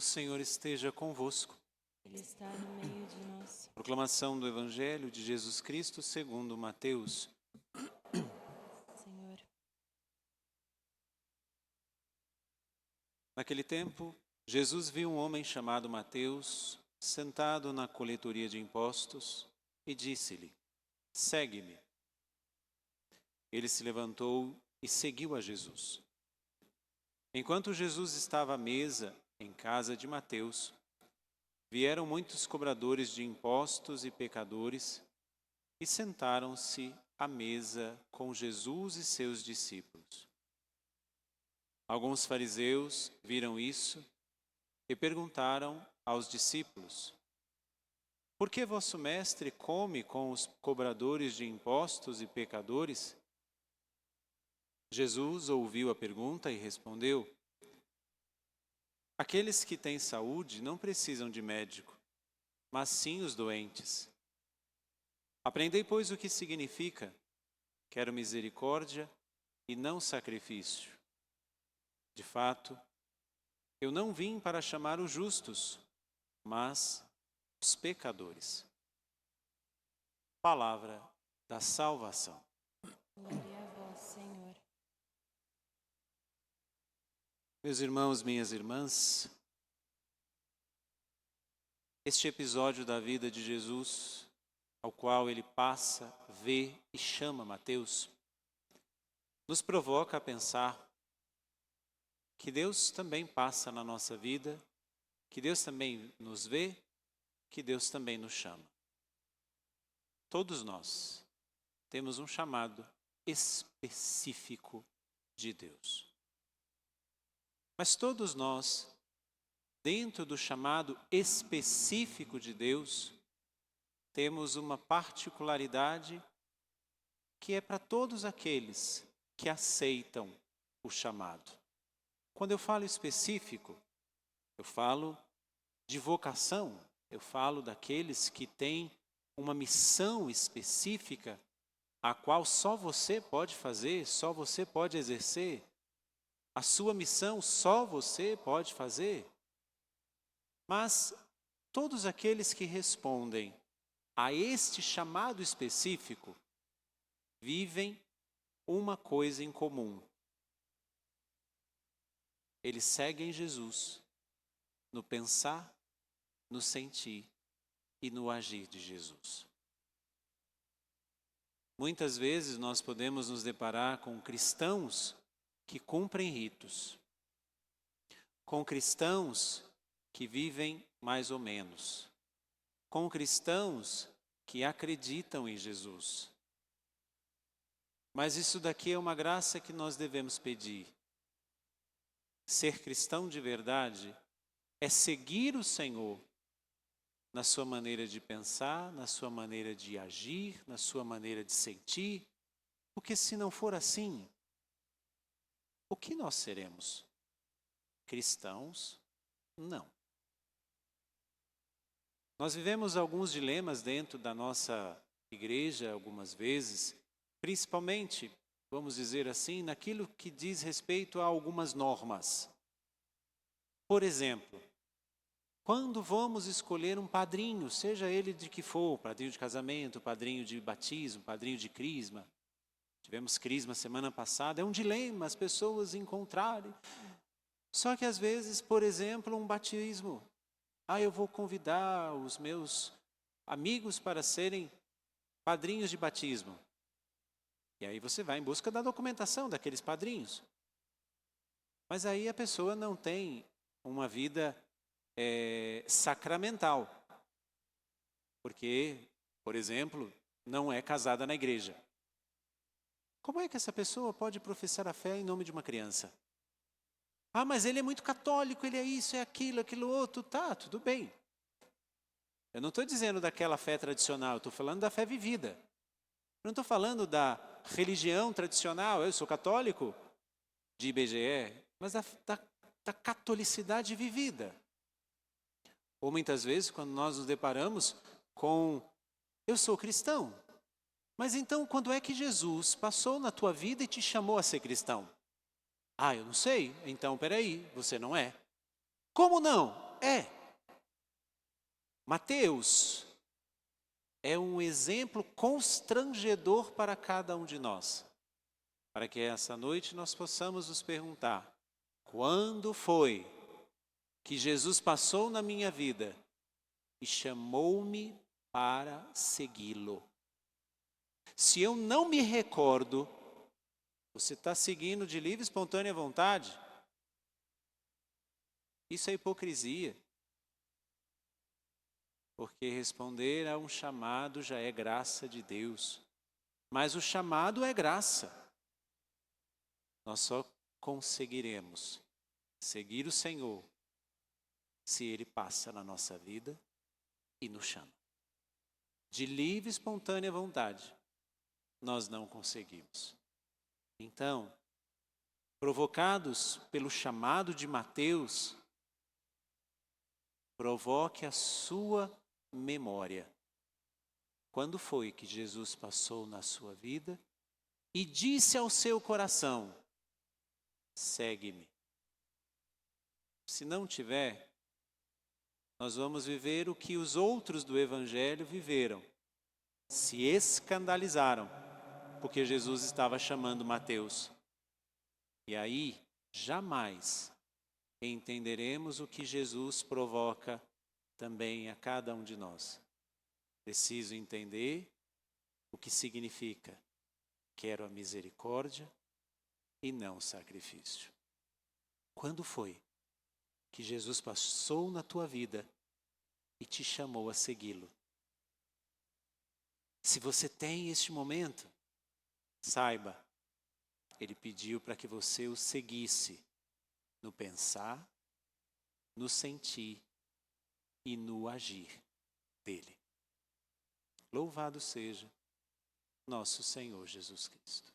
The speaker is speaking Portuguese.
Senhor esteja convosco. Ele está no meio de nós. Proclamação do Evangelho de Jesus Cristo segundo Mateus. Senhor, Naquele tempo, Jesus viu um homem chamado Mateus sentado na coletoria de impostos e disse-lhe: "Segue-me." Ele se levantou e seguiu a Jesus. Enquanto Jesus estava à mesa em casa de Mateus, vieram muitos cobradores de impostos e pecadores e sentaram-se à mesa com Jesus e seus discípulos. Alguns fariseus viram isso e perguntaram aos discípulos: "Por que vosso mestre come com os cobradores de impostos e pecadores?" Jesus ouviu a pergunta e respondeu: "Aqueles que têm saúde não precisam de médico, mas sim os doentes. Aprendei, pois, o que significa: quero misericórdia e não sacrifício. De fato, eu não vim para chamar os justos, mas os pecadores." Palavra da salvação. glória a vós, Senhor. Meus irmãos, minhas irmãs, este episódio da vida de Jesus, ao qual ele passa, vê e chama Mateus, nos provoca a pensar que Deus também passa na nossa vida, que Deus também nos vê, que Deus também nos chama. Todos nós temos um chamado específico de Deus. Mas todos nós, dentro do chamado específico de Deus, temos uma particularidade que é para todos aqueles que aceitam o chamado. Quando eu falo específico, eu falo de vocação, eu falo daqueles que têm uma missão específica, a qual só você pode fazer, só você pode exercer. A sua missão só você pode fazer. Mas todos aqueles que respondem a este chamado específico vivem uma coisa em comum. Eles seguem Jesus no pensar, no sentir e no agir de Jesus. Muitas vezes nós podemos nos deparar com cristãos que cumprem ritos, com cristãos que vivem mais ou menos, com cristãos que acreditam em Jesus. Mas isso daqui é uma graça que nós devemos pedir. Ser cristão de verdade é seguir o Senhor na sua maneira de pensar, na sua maneira de agir, na sua maneira de sentir, porque se não for assim, o que nós seremos? Cristãos? Não. Nós vivemos alguns dilemas dentro da nossa igreja algumas vezes, principalmente, vamos dizer assim, naquilo que diz respeito a algumas normas. Por exemplo, quando vamos escolher um padrinho, seja ele de que for, padrinho de casamento, padrinho de batismo, padrinho de crisma, tivemos crisma semana passada, é um dilema as pessoas encontrarem. Só que às vezes, por exemplo, um batismo. Eu vou convidar os meus amigos para serem padrinhos de batismo. E aí você vai em busca da documentação daqueles padrinhos. Mas aí a pessoa não tem uma vida sacramental. Porque, por exemplo, não é casada na igreja. Como é que essa pessoa pode professar a fé em nome de uma criança? Mas ele é muito católico, ele é isso, é aquilo outro. Tá, tudo bem. Eu não estou dizendo daquela fé tradicional, eu estou falando da fé vivida. Eu não estou falando da religião tradicional, eu sou católico, de IBGE, mas da catolicidade vivida. Ou muitas vezes, quando nós nos deparamos com, eu sou cristão, mas então quando é que Jesus passou na tua vida e te chamou a ser cristão? Eu não sei. Então, peraí, você não é. Como não? É. Mateus é um exemplo constrangedor para cada um de nós. Para que essa noite nós possamos nos perguntar: quando foi que Jesus passou na minha vida e chamou-me para segui-lo? Se eu não me recordo, você está seguindo de livre e espontânea vontade? Isso é hipocrisia. Porque responder a um chamado já é graça de Deus. Mas o chamado é graça. Nós só conseguiremos seguir o Senhor se Ele passa na nossa vida e nos chama. De livre e espontânea vontade, nós não conseguimos. Então, provocados pelo chamado de Mateus, provoque a sua memória. Quando foi que Jesus passou na sua vida e disse ao seu coração: segue-me? Se não tiver, nós vamos viver o que os outros do Evangelho viveram. Se escandalizaram, porque Jesus estava chamando Mateus. E aí, jamais entenderemos o que Jesus provoca também a cada um de nós. Preciso entender o que significa: quero a misericórdia e não o sacrifício. Quando foi que Jesus passou na tua vida e te chamou a segui-lo? Se você tem este momento, saiba, Ele pediu para que você o seguisse no pensar, no sentir e no agir dele. Louvado seja nosso Senhor Jesus Cristo.